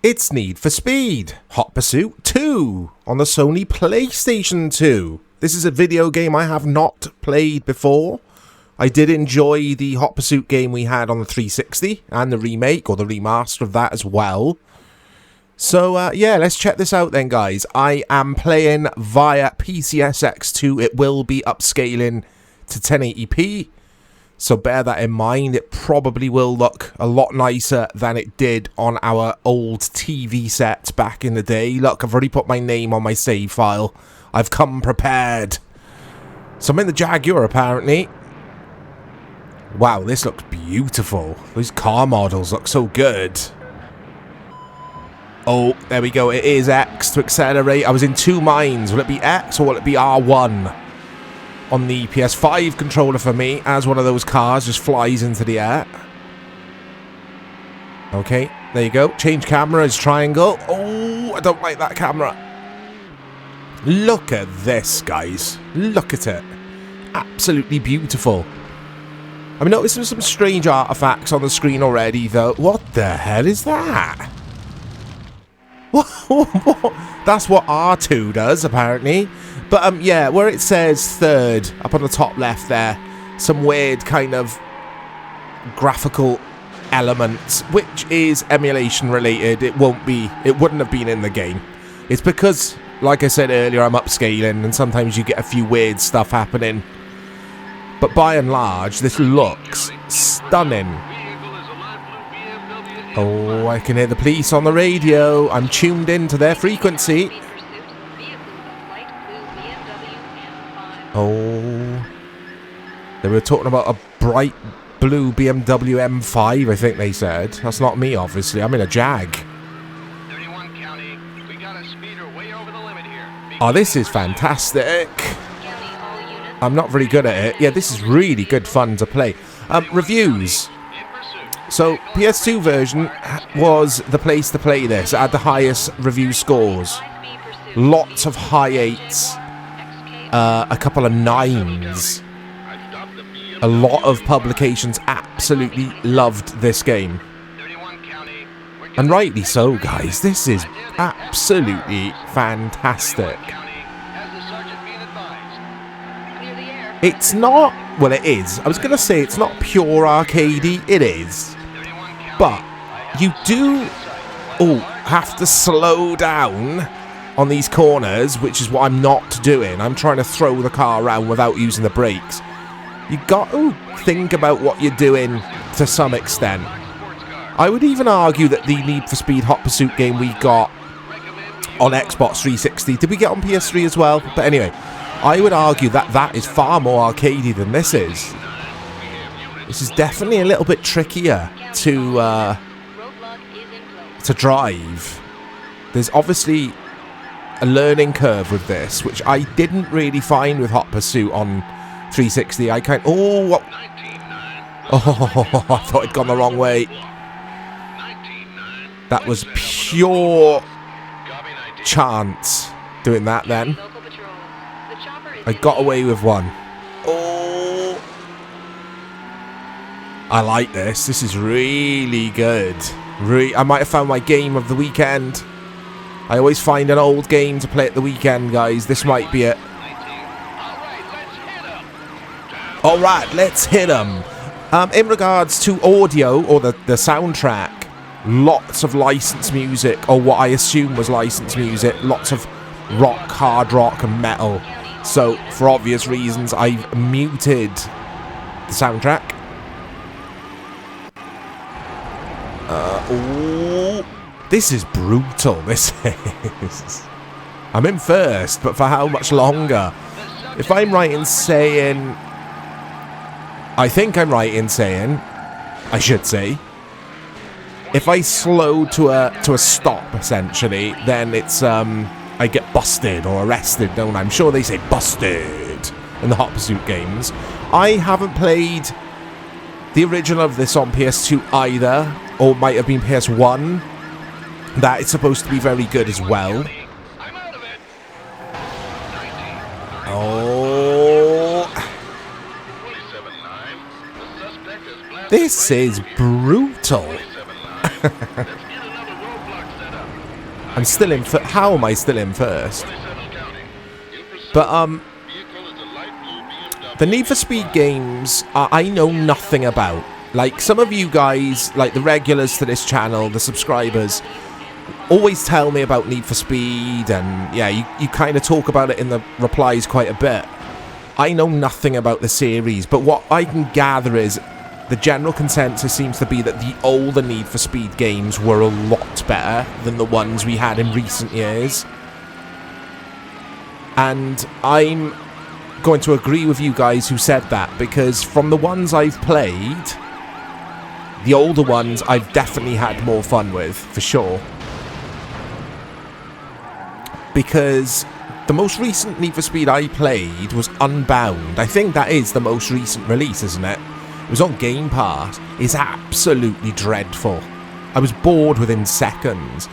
It's Need for Speed Hot Pursuit 2 on the Sony PlayStation 2. This is a video game I have not played before. I did enjoy the Hot Pursuit game we had on the 360 and the remake or the remaster of that as well. So yeah, let's check this out then, guys. I am playing via PCSX2. It will be upscaling to 1080p. So bear that in mind. It probably will look a lot nicer than it did on our old TV sets back in the day. Look, I've already put my name on my save file. I've come prepared. So I'm in the Jaguar, apparently. Wow, this looks beautiful. These car models look so good. Oh, there we go. It is X to accelerate. I was in two minds. Will it be X or will it be R1? On the PS5 controller for me, as one of those cars just flies into the air. Okay, there you go. Change camera is triangle. Oh, I don't like that camera. Look at this, guys. Look at it. Absolutely beautiful. I'm noticing some strange artifacts on the screen already, though. What the hell is that? What? That's what R2 does, apparently. But, yeah, where it says third, up on the top left there, some weird kind of graphical elements, which is emulation related. It wouldn't have been in the game. It's because, like I said earlier, I'm upscaling, and sometimes you get a few weird stuff happening. But by and large, this looks stunning. Oh, I can hear the police on the radio. I'm tuned into their frequency. Oh, they were talking about a bright blue BMW M5, I think they said. That's not me, obviously. I'm in a Jag. Oh, this is fantastic. I'm not very good at it. Yeah, this is really good fun to play. Reviews. So, PS2 version was the place to play this. It had the highest review scores. Lots of high 8s. A couple of 9s. A lot of publications absolutely loved this game. And rightly so, guys. This is absolutely fantastic. It's not... Well, it is. I was going to say it's not pure arcadey. It is. But you do have to slow down on these corners, which is what I'm not doing. I'm trying to throw the car around without using the brakes. You got to think about what you're doing to some extent. I would even argue that the Need for Speed Hot Pursuit game we got on Xbox 360, did we get on PS3 as well? But anyway, I would argue that that is far more arcadey than this is. This is definitely a little bit trickier to drive. There's obviously a learning curve with this, which I didn't really find with Hot Pursuit on 360. I thought I'd gone the wrong way. That was pure chance doing that then. I got away with one. Oh, I like this. This is really good. I might have found my game of the weekend. I always find an old game to play at the weekend, guys. This might be it. Alright, let's hit them. In regards to audio, or the soundtrack, lots of licensed music, or what I assume was licensed music. Lots of rock, hard rock, and metal. So, for obvious reasons, I've muted the soundtrack. This is brutal, this is. I'm in first, but for how much longer? If I'm right in saying... I think I'm right in saying... I should say... If I slow to a stop, essentially, then it's, I get busted or arrested, don't I? I'm sure they say busted in the Hot Pursuit games. I haven't played the original of this on PS2 either, or might have been PS1. That is supposed to be very good as well. Oh. This is brutal. I'm still in. How am I still in first? But the Need for Speed games I know nothing about. Like, some of you guys, like the regulars to this channel, the subscribers, always tell me about Need for Speed, and yeah, you kind of talk about it in the replies quite a bit. I know nothing about the series, but what I can gather is the general consensus seems to be that the older Need for Speed games were a lot better than the ones we had in recent years. And I'm going to agree with you guys who said that, because from the ones I've played, the older ones I've definitely had more fun with, for sure. Because the most recent Need for Speed I played was Unbound. I think that is the most recent release, isn't it? It was on Game Pass. It's absolutely dreadful. I was bored within seconds.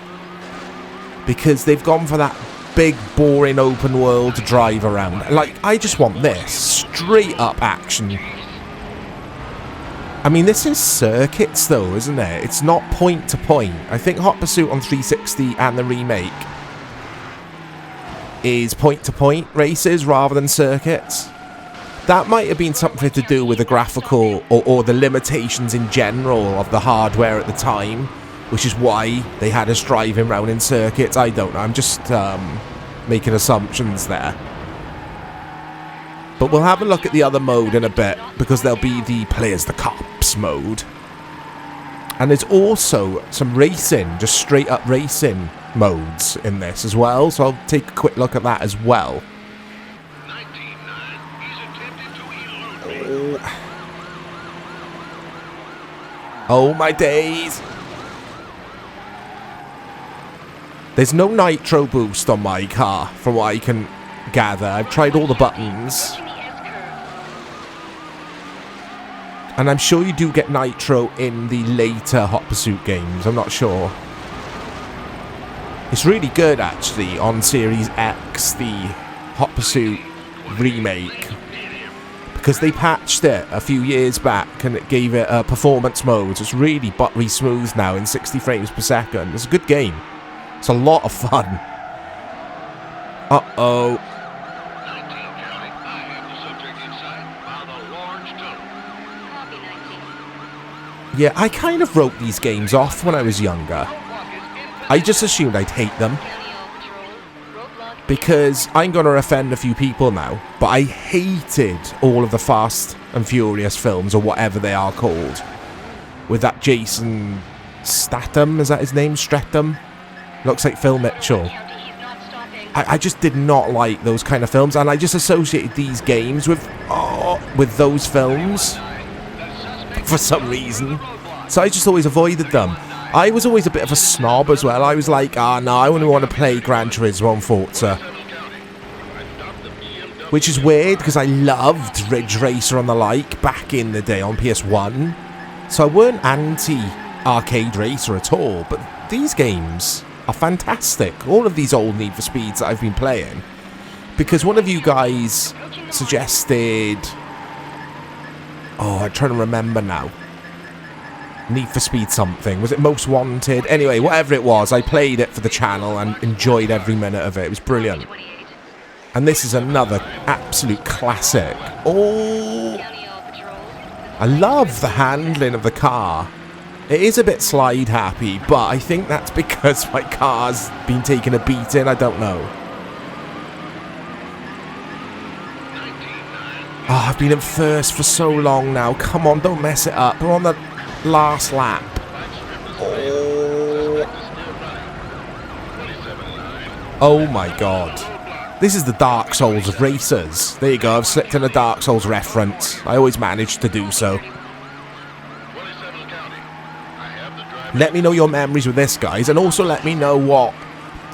Because they've gone for that big, boring open world to drive around. Like, I just want this. Straight up action. I mean, this is circuits though, isn't it? It's not point to point. I think Hot Pursuit on 360 and the remake is point to point races rather than circuits. That might have been something to do with the graphical or the limitations in general of the hardware at the time, which is why they had us driving around in circuits. I don't know. I'm just making assumptions there. But we'll have a look at the other mode in a bit, because there'll be the Play as the Cops mode. And there's also some racing, just straight up racing modes in this as well. So I'll take a quick look at that as well. Oh my days. There's no nitro boost on my car, from what I can gather. I've tried all the buttons. And I'm sure you do get nitro in the later Hot Pursuit games. I'm not sure. It's really good, actually, on Series X, the Hot Pursuit remake. Because they patched it a few years back and it gave it a performance mode. It's really buttery smooth now in 60 frames per second. It's a good game. It's a lot of fun. Uh-oh. Yeah, I kind of wrote these games off when I was younger. I just assumed I'd hate them. Because I'm going to offend a few people now, but I hated all of the Fast and Furious films, or whatever they are called. With that Jason Statham, is that his name? Stratham? Looks like Phil Mitchell. I just did not like those kind of films, and I just associated these games with those films for some reason. So I just always avoided them. I was always a bit of a snob as well. I was like, no, I only want to play Gran Turismo and Forza. Which is weird, because I loved Ridge Racer and the like back in the day on PS1. So I weren't anti-arcade racer at all, but these games are fantastic. All of these old Need for Speeds that I've been playing. Because one of you guys suggested... Oh, I'm trying to remember now. Need for Speed something. Was it Most Wanted? Anyway, whatever it was, I played it for the channel and enjoyed every minute of it. It was brilliant. And this is another absolute classic. Oh! I love the handling of the car. It is a bit slide happy, but I think that's because my car's been taking a beating. I don't know. Oh, I've been in first for so long now. Come on, don't mess it up. We're on the last lap. Oh my god. This is the Dark Souls of racers. There you go, I've slipped in a Dark Souls reference. I always manage to do so. Let me know your memories with this, guys, and also let me know what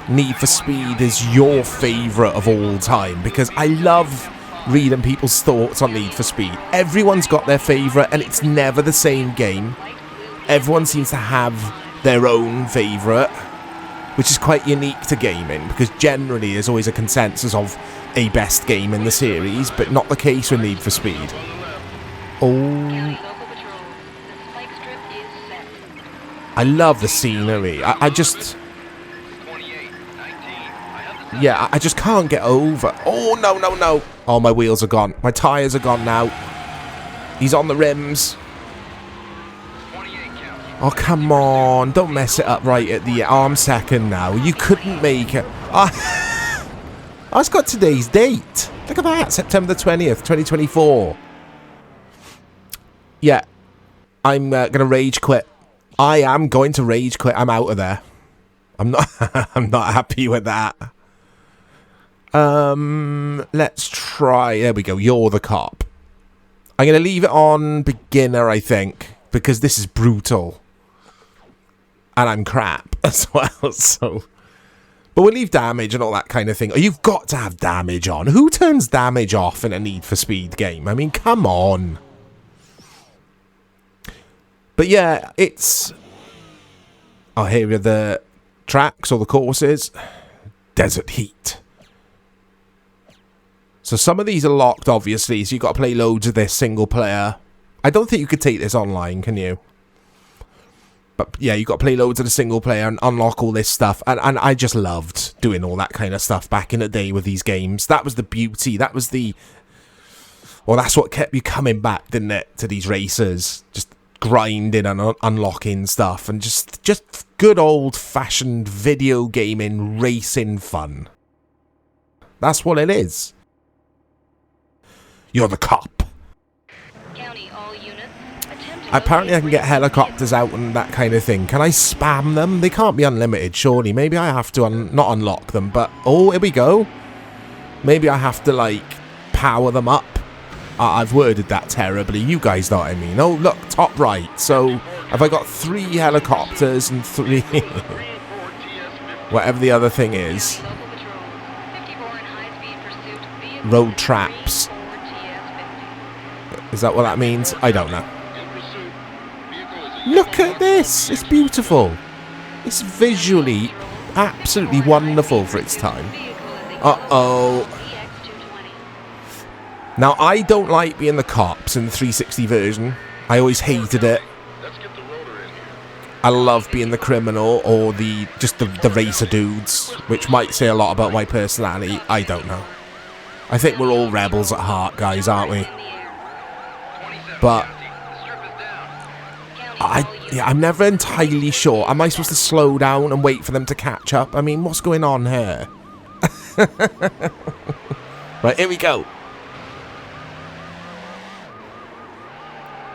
Need for Speed is your favourite of all time, because I love reading people's thoughts on Need for Speed. Everyone's got their favourite, and it's never the same game. Everyone seems to have their own favourite, which is quite unique to gaming, because generally there's always a consensus of a best game in the series, but not the case with Need for Speed. Oh, I love the scenery. I just... Yeah, I just can't get over. Oh, no, no, no. Oh, my wheels are gone. My tyres are gone now. He's on the rims. Oh, come on. Don't mess it up right at the arm second now. You couldn't make it. Oh, it's got today's date. Look at that. September the 20th, 2024. Yeah. I'm going to rage quit. I am going to rage quit. I'm out of there. I'm not I'm not happy with that. Let's try. There we go. You're the cop. I'm going to leave it on beginner, I think, because this is brutal. And I'm crap as well, so... But we'll leave damage and all that kind of thing. Oh, you've got to have damage on. Who turns damage off in a Need for Speed game? I mean, come on. But yeah, it's... Oh, here are the tracks or the courses. Desert Heat. So some of these are locked, obviously, so you've got to play loads of this single player. I don't think you could take this online, can you? But yeah, you've got to play loads of the single player and unlock all this stuff. And I just loved doing all that kind of stuff back in the day with these games. That was the beauty. That was the... Well, that's what kept you coming back, didn't it, to these races. Just grinding and unlocking stuff. And just good old-fashioned video gaming racing fun. That's what it is. You're the cop. County, all units. Apparently I can get helicopters out and that kind of thing. Can I spam them? They can't be unlimited, surely. Maybe I have to not unlock them, but... Oh, here we go. Maybe I have to, like, power them up. I've worded that terribly. You guys know what I mean. Oh, look, top right. So, have I got 3 helicopters and 3... whatever the other thing is. Road traps. Is that what that means? I don't know. Look at this! It's beautiful. It's visually absolutely wonderful for its time. Uh-oh. Now, I don't like being the cops in the 360 version. I always hated it. I love being the criminal or just the racer dudes, which might say a lot about my personality. I don't know. I think we're all rebels at heart, guys, aren't we? But I'm never entirely sure. Am I supposed to slow down and wait for them to catch up? I mean, what's going on here? Right, here we go.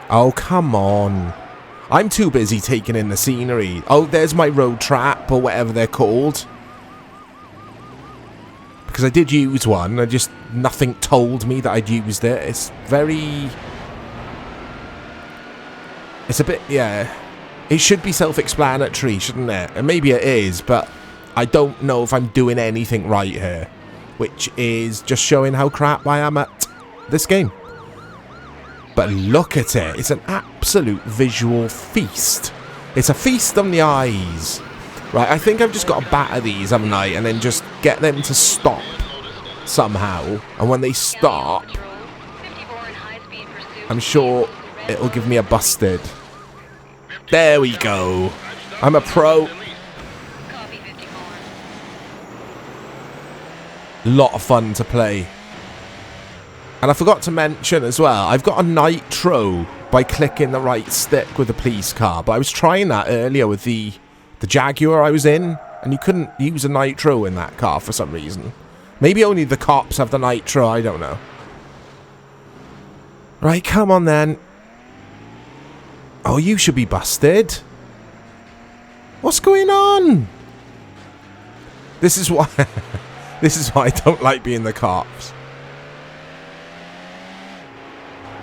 Oh, come on. I'm too busy taking in the scenery. Oh, there's my road trap or whatever they're called. Because I did use one. Nothing told me that I'd used it. It's very... It's a bit, yeah. It should be self-explanatory, shouldn't it? And maybe it is, but I don't know if I'm doing anything right here. Which is just showing how crap I am at this game. But look at it. It's an absolute visual feast. It's a feast on the eyes. Right, I think I've just got to batter these, haven't I? And then just get them to stop somehow. And when they stop, I'm sure it'll give me a busted. There we go. I'm a pro. Lot of fun to play. And I forgot to mention as well, I've got a nitro by clicking the right stick with the police car. But I was trying that earlier with the Jaguar I was in. And you couldn't use a nitro in that car for some reason. Maybe only the cops have the nitro, I don't know. Right, come on then. Oh, you should be busted. What's going on? This is why this is why I don't like being the cops.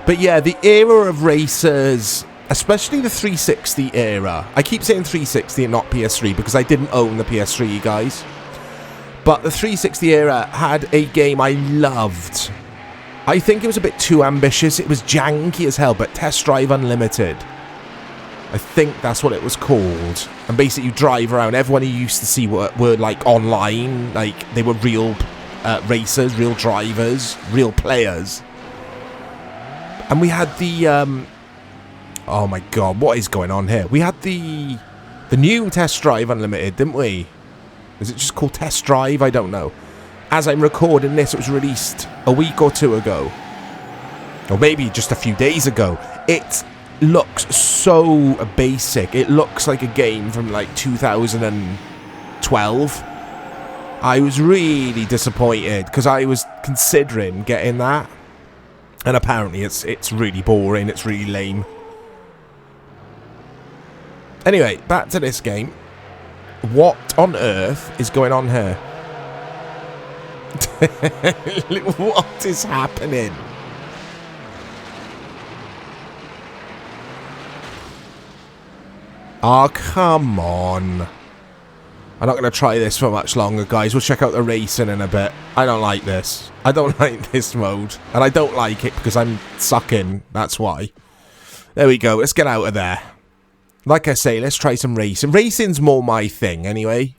But yeah, the era of racers, especially the 360 era. I keep saying 360 and not PS3 because I didn't own the PS3, you guys. But the 360 era had a game I loved. I think it was a bit too ambitious. It was janky as hell, but Test Drive Unlimited. I think that's what it was called. And basically you drive around. Everyone you used to see were like online. Like they were real racers, real drivers, real players. And we had the... oh my god, what is going on here? We had the new Test Drive Unlimited, didn't we? Is it just called Test Drive? I don't know. As I'm recording this, it was released a week or two ago. Or maybe just a few days ago. It looks so basic. It looks like a game from like 2012. I was really disappointed because I was considering getting that. And apparently it's really boring. It's really lame. Anyway, back to this game. What on earth is going on here? What is happening? Oh, come on. I'm not going to try this for much longer, guys. We'll check out the racing in a bit. I don't like this. I don't like this mode. And I don't like it because I'm sucking. That's why. There we go. Let's get out of there. Like I say, let's try some racing. Racing's more my thing, anyway.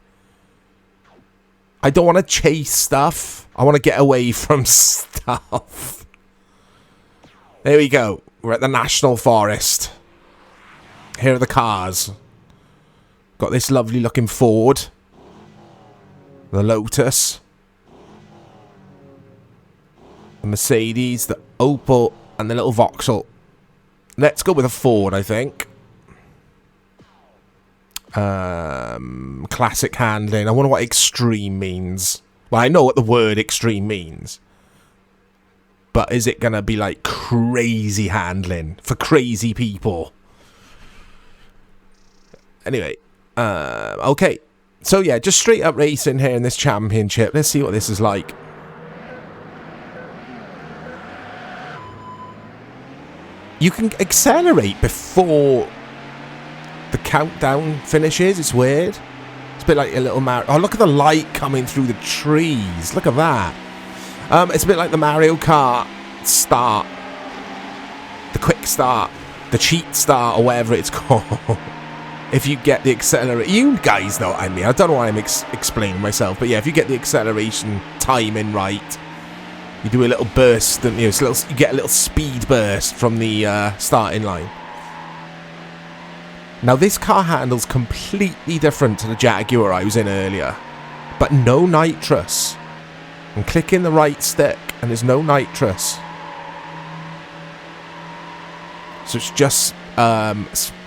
I don't want to chase stuff. I want to get away from stuff. There we go. We're at the National Forest. Here are the cars. Got this lovely looking Ford. The Lotus. The Mercedes, the Opel, and the little Vauxhall. Let's go with a Ford, I think. Classic handling. I wonder what extreme means. Well, I know what the word extreme means. But is it going to be like crazy handling for crazy people? Anyway. Okay. So yeah, just straight up racing here in this championship. Let's see what this is like. You can accelerate before the countdown finishes. It's weird. It's a bit like a little Mario. Oh, look at the light coming through the trees. Look at that. It's a bit like the Mario Kart start. The quick start. The cheat start, or whatever it's called. If you get the accelerator, you guys know what I mean. I don't know why I'm explaining myself, but yeah, if you get the acceleration timing right, you do a little burst, and you get a little speed burst from the starting line. Now this car handles completely different to the Jaguar I was in earlier, but no nitrous. I'm clicking the right stick, and there's no nitrous. So it's just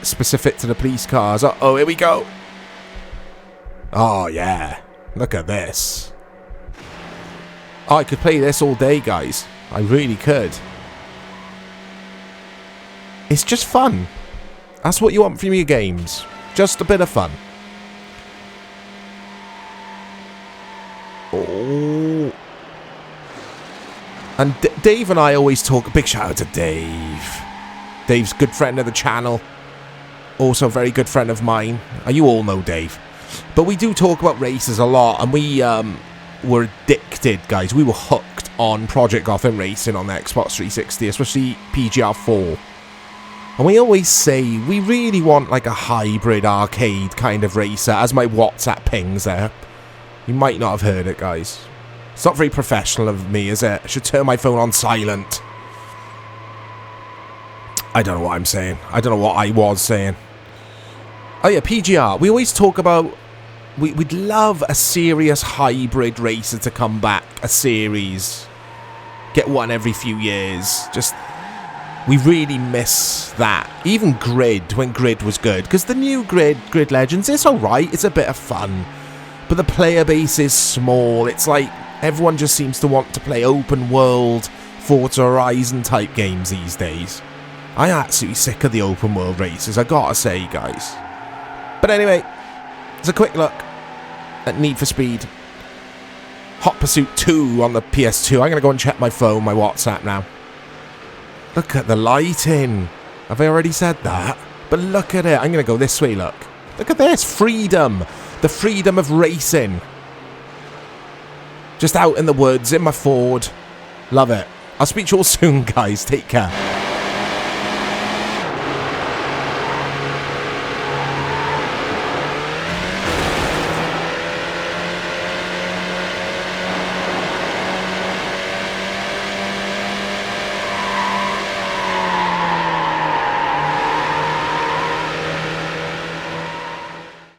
specific to the police cars. Uh-oh, here we go. Oh, yeah. Look at this. Oh, I could play this all day, guys. I really could. It's just fun. That's what you want from your games. Just a bit of fun. Oh. And Dave and I always talk. Big shout out to Dave. Dave's a good friend of the channel. Also a very good friend of mine. You all know Dave. But we do talk about races a lot. And we were addicted, guys. We were hooked on Project Gotham Racing on the Xbox 360. Especially PGR4. And we always say we really want like a hybrid arcade kind of racer. As my WhatsApp pings there. You might not have heard it, guys. It's not very professional of me, is it? I should turn my phone on silent. I don't know what I'm saying. I don't know what I was saying. Oh yeah, PGR. We always talk about... We'd love a serious hybrid racer to come back. A series. Get one every few years. Just... We really miss that. Even Grid, when Grid was good. Because the new Grid Legends, it's alright. It's a bit of fun. But the player base is small. It's like everyone just seems to want to play open world, Forza Horizon type games these days. I'm absolutely sick of the open world races, I gotta say, guys. But anyway, it's a quick look at Need for Speed. Hot Pursuit 2 on the PS2. I'm gonna go and check my phone, my WhatsApp now. Look at the lighting. Have I already said that? But look at it. I'm gonna go this way, look. Look at this. Freedom. The freedom of racing. Just out in the woods, in my Ford. Love it. I'll speak to you all soon, guys. Take care.